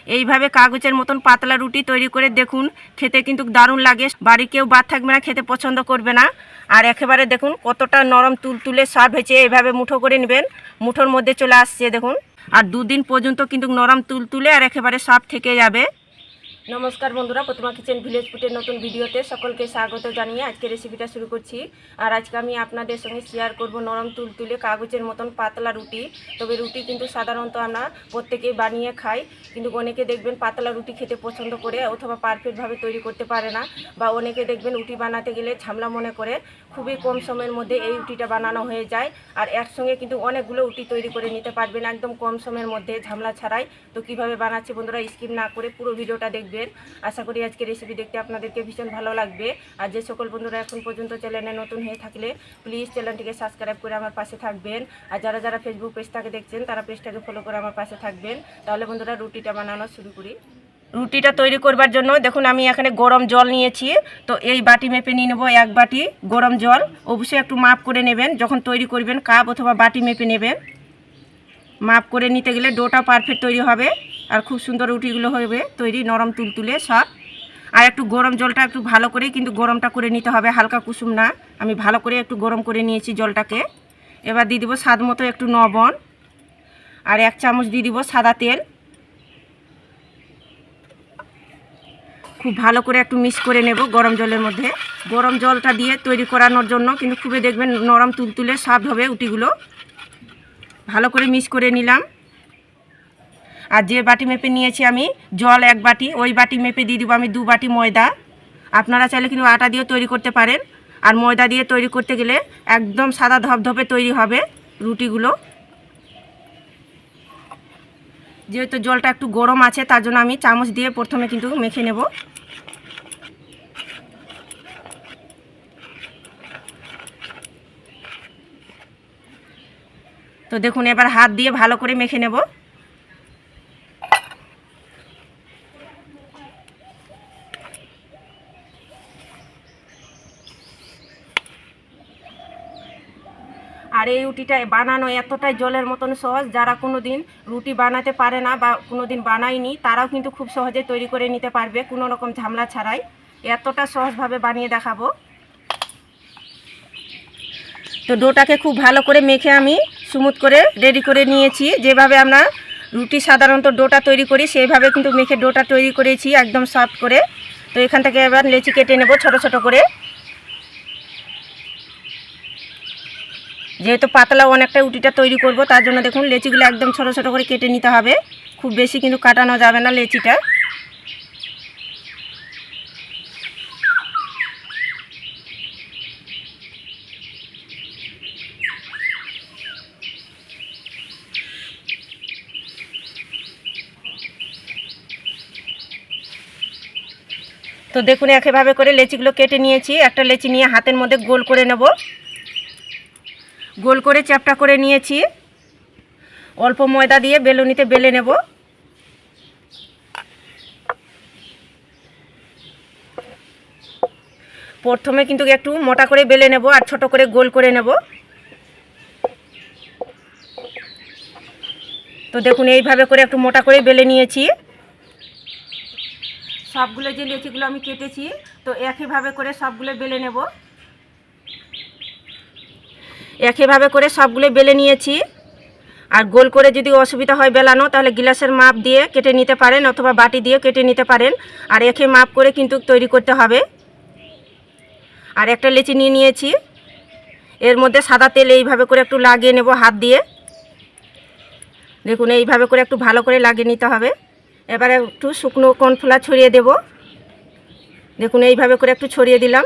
এইভাবে কাগজের মতন পাতলা রুটি তৈরি করে দেখুন, খেতে কিন্তু দারুণ লাগে। বাড়ি কেউ বাদ থাকবে না, খেতে পছন্দ করবে না। আর একেবারে দেখুন কতটা নরম তুলতুলে সফট হয়েছে। এইভাবে মুঠো করে নেবেন, মুঠোর মধ্যে চলে আসছে দেখুন। আর 2 দিন পর্যন্ত কিন্তু নরম তুলতুলে আর একেবারে সফট থেকে যাবে। নমস্কার বন্ধুরা, প্রতিমা কিচেন ভিলেজ ফুডের নতুন ভিডিওতে সকলকে স্বাগত জানিয়ে আজকে রেসিপিটা শুরু করছি। আর আজকে আমি আপনাদের সঙ্গে শেয়ার করব নরম তুলতুলে কাগজের মতন পাতলা রুটি। তবে রুটি কিন্তু সাধারণত আমরা প্রত্যেকেই বানিয়ে খাই, কিন্তু অনেকে দেখবেন পাতলা রুটি খেতে পছন্দ করে অথবা পারফেক্টভাবে তৈরি করতে পারে না, বা অনেকে দেখবেন রুটি বানাতে গেলে ঝামেলা মনে করে। খুবই কম সময়ের মধ্যে এই রুটিটা বানানো হয়ে যায়, আর একসঙ্গে কিন্তু অনেকগুলো রুটি তৈরি করে নিতে পারবেন একদম কম সময়ের মধ্যে, ঝামেলা ছাড়াই। তো কীভাবে বানাচ্ছি বন্ধুরা, স্কিপ না করে পুরো ভিডিওটা দেখবেন। আশা করি আজকে রেসিপি দেখতে আপনাদেরকে ভীষণ ভালো লাগবে। আর যে সকল বন্ধুরা এখন পর্যন্ত চ্যানেলে নতুন হয়ে থাকলে প্লিজ চ্যানেলটিকে সাবস্ক্রাইব করে আমার পাশে থাকবেন। আর যারা যারা ফেসবুক পেজটাকে দেখছেন তারা পেজটাকে ফলো করে আমার পাশে থাকবেন। তাহলে বন্ধুরা রুটিটা বানানো শুরু করি। রুটিটা তৈরি করবার জন্য দেখুন আমি এখানে গরম জল নিয়েছি। তো এই বাটি মেপে নিয়ে নেবো 1 বাটি গরম জল। অবশ্যই একটু মাপ করে নেবেন, যখন তৈরি করবেন কাপ অথবা বাটি মেপে নেবেন। মাপ করে নিতে গেলে ডোটা পারফেক্ট তৈরি হবে, আর খুব সুন্দর রুটিগুলো হবে তৈরি, নরম তুলতুলে সব। আর একটু গরম জলটা একটু ভালো করে কিন্তু গরমটা করে নিতে হবে, হালকা কুসুম না। আমি ভালো করে একটু গরম করে নিয়েছি জলটাকে। এবার দিয়ে দিব স্বাদ মতো একটু লবণ, আর 1 চামচ দিয়ে দিব সাদা তেল। খুব ভালো করে একটু মিক্স করে নেব গরম জলের মধ্যে। গরম জলটা দিয়ে তৈরি করানোর জন্য কিন্তু খুবই দেখবেন নরম তুলতুলে সফট হবে রুটিগুলো। ভালো করে মিক্স করে নিলাম। আর যে বাটি মেপে নিয়েছি আমি জল 1 বাটি, ওই বাটি মেপে দিয়ে দিব আমি 2 বাটি ময়দা। আপনারা চাইলে কিন্তু আটা দিয়ে তৈরি করতে পারেন। আর ময়দা দিয়ে তৈরি করতে গেলে একদম সাদা ধপধপে তৈরি হবে রুটিগুলো। যেহেতু জলটা একটু গরম আছে তার জন্য আমি চামচ দিয়ে প্রথমে কিন্তু মেখে নেব। তো দেখুন এবার হাত দিয়ে ভালো করে মেখে নেব। আর এই রুটিটা বানানো এতটাই জলের মতন সহজ, যারা কোনো দিন রুটি বানাতে পারে না বা কোনো দিন বানায়নি তারাও কিন্তু খুব সহজে তৈরি করে নিতে পারবে কোনো রকম ঝামেলা ছাড়াই। এতটা সহজভাবে বানিয়ে দেখাবো। তো ডোটাকে খুব ভালো করে মেখে আমি স্মুথ করে রেডি করে নিয়েছি। যেভাবে আমরা রুটি সাধারণত ডোটা তৈরি করি সেইভাবে কিন্তু মেখে ডোটা তৈরি করেছি একদম সফট করে। তো এখান থেকে এবার লেচি কেটে নেব ছোট ছোট করে। যেহেতু পাতলা অনেকটা রুটিটা তৈরি করব তার জন্য দেখুন লেচিগুলো একদম ছোট ছোট করে কেটে নিতে হবে, খুব বেশি কিন্তু কাটানো যাবে না লেচিটা। তো দেখুন একইভাবে করে লেচিগুলো কেটে নিয়েছি। একটা লেচি নিয়ে হাতের মধ্যে গোল করে নেব, গোল করে চ্যাপটা করে নিয়েছি। অল্প ময়দা দিয়ে বেলুনিতে বেলে নেব। প্রথমে কিন্তু একটু মোটা করে বেলে নেব আর ছোট করে গোল করে নেব। তো দেখুন এইভাবে করে একটু মোটা করে বেলে নিয়েছি। সবগুলো যে লেচিগুলো আমি কেটেছি তো একইভাবে করে সবগুলো বেলে নেব। একইভাবে করে সবগুলো বেলে নিয়েছি। আর গোল করে যদি অসুবিধা হয় বেলানো তাহলে গ্লাসের মাপ দিয়ে কেটে নিতে পারেন অথবা বাটি দিয়ে কেটে নিতে পারেন। আর একই মাপ করে কিন্তু তৈরি করতে হবে। আর একটা লেচি নিয়ে নিয়েছি, এর মধ্যে সাদা তেল এইভাবে করে একটু লাগিয়ে নেব হাত দিয়ে। দেখুন এইভাবে করে একটু ভালো করে লাগিয়ে নিতে হবে। এবারে একটু শুকনো কর্নফ্লাওয়ার ছড়িয়ে দেব। দেখুন এইভাবে করে একটু ছড়িয়ে দিলাম।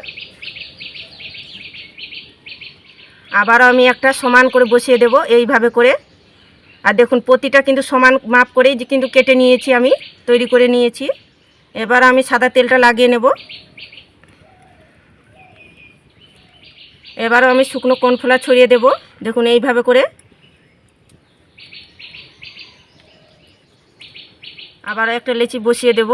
আবারও আমি একটা সমান করে বসিয়ে দেব এইভাবে করে। আর দেখুন প্রতিটা কিন্তু সমান মাপ করেই কিন্তু কেটে নিয়েছি, আমি তৈরি করে নিয়েছি। এবার আমি সাদা তেলটা লাগিয়ে নেব। এবারও আমি শুকনো কর্নফ্লাওয়ার ছড়িয়ে দেব। দেখুন এইভাবে করে। আবারও একটা লেচি বসিয়ে দেব।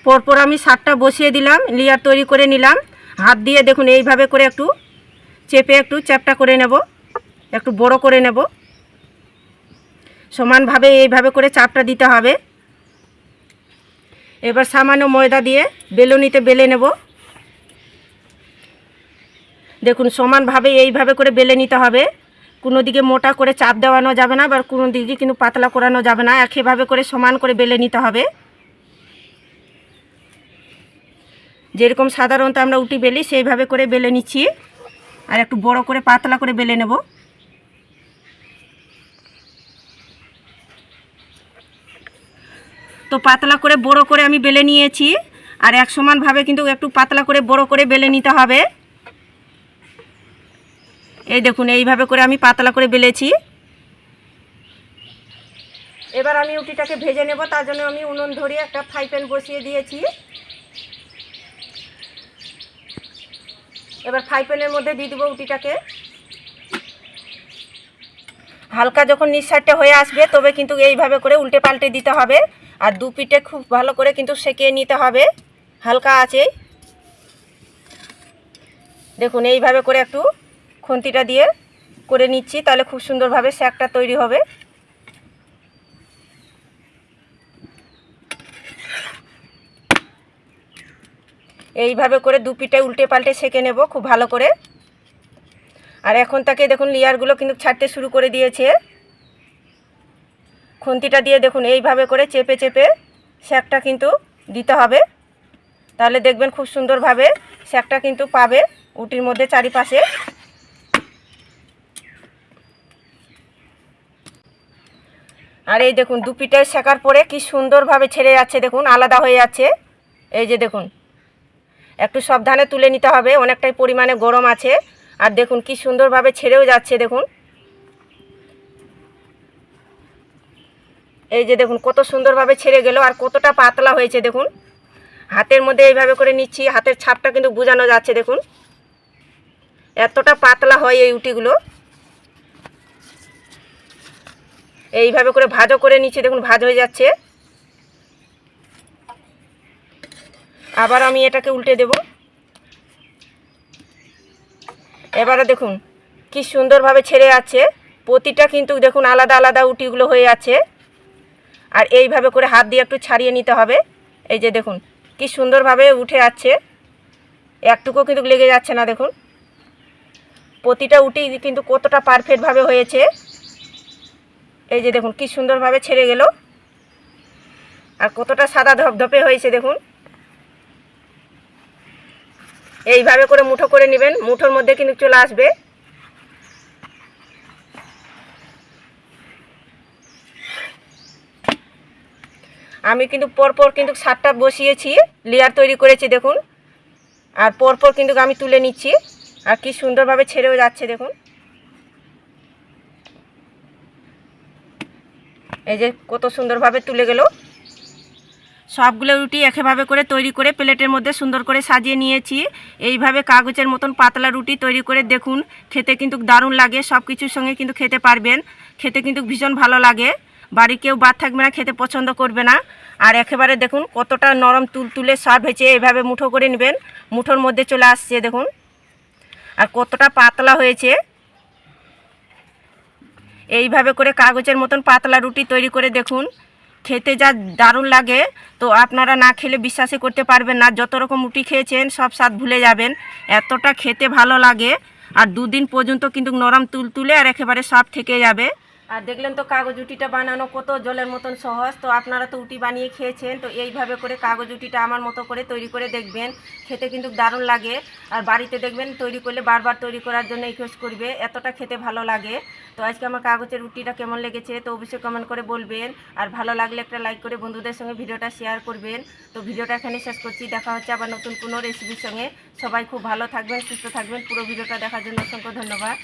পরপর আমি 7টা বসিয়ে দিলাম, লেয়ার তৈরি করে নিলাম। হাত দিয়ে দেখুন এইভাবে করে একটু চেপে একটু চ্যাপটা করে নেব, একটু বড় করে নেব। সমানভাবে এইভাবে করে চাপটা দিতে হবে। এবার সামান্য ময়দা দিয়ে বেলুনিতে বেলে নেব। দেখুন সমানভাবে এইভাবে করে বেলে নিতে হবে। কোনো দিকে মোটা করে চাপ দেওয়ানো যাবে না, আবার কোনো দিকে কিন্তু পাতলা করানো যাবে না। একইভাবে করে সমান করে বেলে নিতে হবে। যেরকম সাধারণত আমরা উটি বেলি সেইভাবে করে বেলে নিচ্ছি। আর একটু বড় করে পাতলা করে বেলে নেব। তো পাতলা করে বড় করে আমি বেলে নিয়েছি। আর এক সমানভাবে কিন্তু একটু পাতলা করে বড় করে বেলে নিতে হবে। এই দেখুন এইভাবে করে আমি পাতলা করে বেলেছি। এবার আমি উটিটাকে ভেজে নেব। তার জন্য আমি উনুন ধরিয়ে একটা ফ্রাই প্যান বসিয়ে দিয়েছি। এবার ফ্রাই প্যানের মধ্যে দিয়ে দেবো উটিটাকে। হালকা যখন নিচ সাইডটা হয়ে আসবে তবে কিন্তু এইভাবে করে উল্টে পাল্টে দিতে হবে। আর দু পিঠে খুব ভালো করে কিন্তু সেঁকে নিতে হবে হালকা আছে। দেখুন এইভাবে করে একটু খুন্তিটা দিয়ে করে নিচ্ছি, তাহলে খুব সুন্দরভাবে স্যাকটা তৈরি হবে। এইভাবে করে দু পিঠে উল্টে পাল্টে সেঁকে নেব খুব ভালো করে। আর এখন তাকে দেখুন লেয়ারগুলো কিন্তু ছাড়তে শুরু করে দিয়েছে। খুন্তিটা দিয়ে দেখুন এইভাবে করে চেপে চেপে স্যাকটা কিন্তু দিতে হবে, তাহলে দেখবেন খুব সুন্দরভাবে স্যাকটা কিন্তু পাবে উটির মধ্যে চারিপাশে। আর এই দেখুন দু পিঠে সেকার পরে কি সুন্দরভাবে ছেড়ে যাচ্ছে, দেখুন আলাদা হয়ে যাচ্ছে। এই যে দেখুন একটু সাবধানে তুলে নিতে হবে, অনেকটাই পরিমাণে গরম আছে। আর দেখুন কি সুন্দরভাবে ছেড়েও যাচ্ছে। দেখুন এই যে দেখুন কত সুন্দরভাবে ছেড়ে গেল আর কতটা পাতলা হয়েছে। দেখুন হাতের মধ্যে এইভাবে করে নিচ্ছি, হাতের ছাপটা কিন্তু বোঝানো যাচ্ছে। দেখুন এতটা পাতলা হয় এই উটিগুলো। এইভাবে করে ভাজও করে নিচ্ছি, দেখুন ভাজ হয়ে যাচ্ছে। আবার আমি এটাকে উল্টে দেব। এবারে দেখুন কি সুন্দরভাবে ছেড়ে যাচ্ছে। প্রতিটা কিন্তু দেখুন আলাদা আলাদা উটিগুলো হয়ে যাচ্ছে। আর এইভাবে করে হাত দিয়ে একটু ছাড়িয়ে নিতে হবে। এই যে দেখুন কি সুন্দরভাবে উঠে যাচ্ছে, একটুকু কিন্তু লেগে যাচ্ছে না। দেখুন প্রতিটা উটি কিন্তু কতটা পারফেক্টভাবে হয়েছে। এই যে দেখুন কি সুন্দরভাবে ছেড়ে গেল আর কতটা সাদা ধপধপে হয়েছে। দেখুন এইভাবে করে মুঠো করে নেবেন, মুঠোর মধ্যে কিন্তু চলে আসবে। আমি কিন্তু পরপর কিন্তু 7টা বসিয়েছি, লেয়ার তৈরি করেছি দেখুন। আর পরপর কিন্তু আমি তুলে নিচ্ছি আর কি সুন্দরভাবে ছেড়েও যাচ্ছে। দেখুন এই যে কত সুন্দরভাবে তুলে গেল। সবগুলো রুটি একইভাবে করে তৈরি করে প্লেটের মধ্যে সুন্দর করে সাজিয়ে নিয়েছি। এইভাবে কাগজের মতন পাতলা রুটি তৈরি করে দেখুন, খেতে কিন্তু দারুণ লাগে। সব কিছুর সঙ্গে কিন্তু খেতে পারবেন, খেতে কিন্তু ভীষণ ভালো লাগে। বাড়ি কেউ বাদ থাকবে না, খেতে পছন্দ করবে না। আর একেবারে দেখুন কতটা নরম তুলতুলে সফট হয়েছে। এইভাবে মুঠো করে নেবেন, মুঠোর মধ্যে চলে আসছে দেখুন। আর কতটা পাতলা হয়েছে। এইভাবে করে কাগজের মতন পাতলা রুটি তৈরি করে দেখুন, খেতে যা দারুণ লাগে। তো আপনারা না খেলে বিশ্বাসই করতে পারবেন না। যত রকম রুটি খেয়েছেন সব স্বাদ ভুলে যাবেন, এতটা খেতে ভালো লাগে। আর 2 দিন পর্যন্ত কিন্তু নরম তুলতুলে আর একেবারে সফট থেকে যাবে। আর দেখলেন তো কাগজ উটিটা বানানো কত জলের মতন সহজ। তো আপনারা তো উটি বানিয়ে খেয়েছেন, তো এইভাবে করে কাগজ উটিটা আমার মতো করে তৈরি করে দেখবেন, খেতে কিন্তু দারুণ লাগে। আর বাড়িতে দেখবেন তৈরি করলে বারবার তৈরি করার জন্য রিকোয়েস্ট করবে, এতটা খেতে ভালো লাগে। তো আজকে আমার কাগজের রুটিটা কেমন লেগেছে তো অবশ্যই কমেন্ট করে বলবেন। আর ভালো লাগলে একটা লাইক করে বন্ধুদের সঙ্গে ভিডিওটা শেয়ার করবেন। তো ভিডিওটা এখানে শেষ করছি, দেখা হচ্ছে আবার নতুন কোনো রেসিপির সঙ্গে। সবাই খুব ভালো থাকবেন, সুস্থ থাকবেন। পুরো ভিডিওটা দেখার জন্য অসংখ্য ধন্যবাদ।